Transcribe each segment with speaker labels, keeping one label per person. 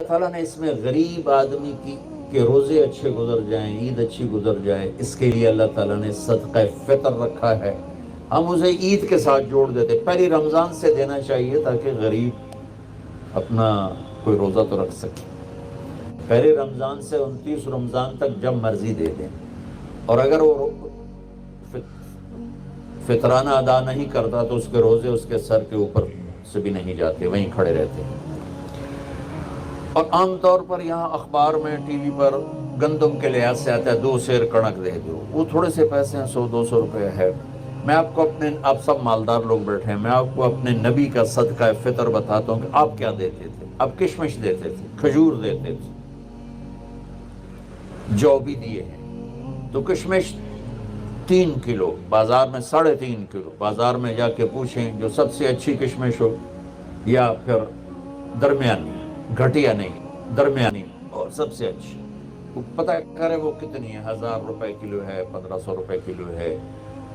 Speaker 1: اللہ تعالیٰ نے اس میں غریب آدمی کی کہ روزے اچھے گزر جائیں، عید اچھی گزر جائے، اس کے لیے اللہ تعالیٰ نے صدقہ فطر رکھا ہے۔ ہم اسے عید کے ساتھ جوڑ دیتے، پہلی رمضان سے دینا چاہیے تاکہ غریب اپنا کوئی روزہ تو رکھ سکے۔ پہلی رمضان سے 29 رمضان تک جب مرضی دے دیں، اور اگر وہ فطرانہ ادا نہیں کرتا تو اس کے روزے اس کے سر کے اوپر سے بھی نہیں جاتے، وہیں کھڑے رہتے ہیں۔ اور عام طور پر یہاں اخبار میں ٹی وی پر گندم کے لحاظ سے آتا ہے 2 سیر کڑک دے دو، وہ تھوڑے سے پیسے ہیں، 100-200 روپے ہے۔ میں آپ کو آپ سب مالدار لوگ بیٹھے ہیں، میں آپ کو اپنے نبی کا صدقہ فطر بتاتا ہوں کہ آپ کیا دیتے تھے۔ آپ کشمش دیتے تھے، کھجور دیتے تھے، جو بھی دیے ہیں۔ تو کشمش 3 کلو، بازار میں 3.5 کلو، بازار میں جا کے پوچھیں جو سب سے اچھی کشمش ہو یا پھر درمیانی، گھٹیا نہیں، درمیانی اور سب سے اچھی، وہ پتہ کرے وہ کتنی ہے، 1000 روپے کلو ہے، 1500 روپے کلو ہے۔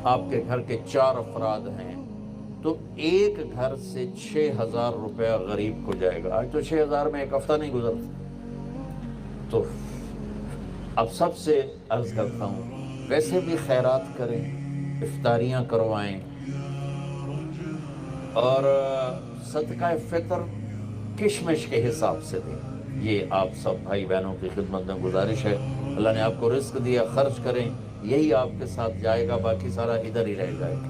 Speaker 1: آپ کے گھر کے 4 افراد ہیں تو ایک گھر سے 6000 روپے غریب کو جائے گا۔ آج تو 6000 میں ایک ہفتہ نہیں گزرتا۔ تو اب سب سے عرض کرتا ہوں، ویسے بھی خیرات کریں، افطاریاں کروائیں، اور صدقہ فطر کشمش کے حساب سے دیں۔ یہ آپ سب بھائی بہنوں کی خدمت میں گزارش ہے۔ اللہ نے آپ کو رزق دیا، خرچ کریں، یہی آپ کے ساتھ جائے گا، باقی سارا ادھر ہی رہ جائے گا۔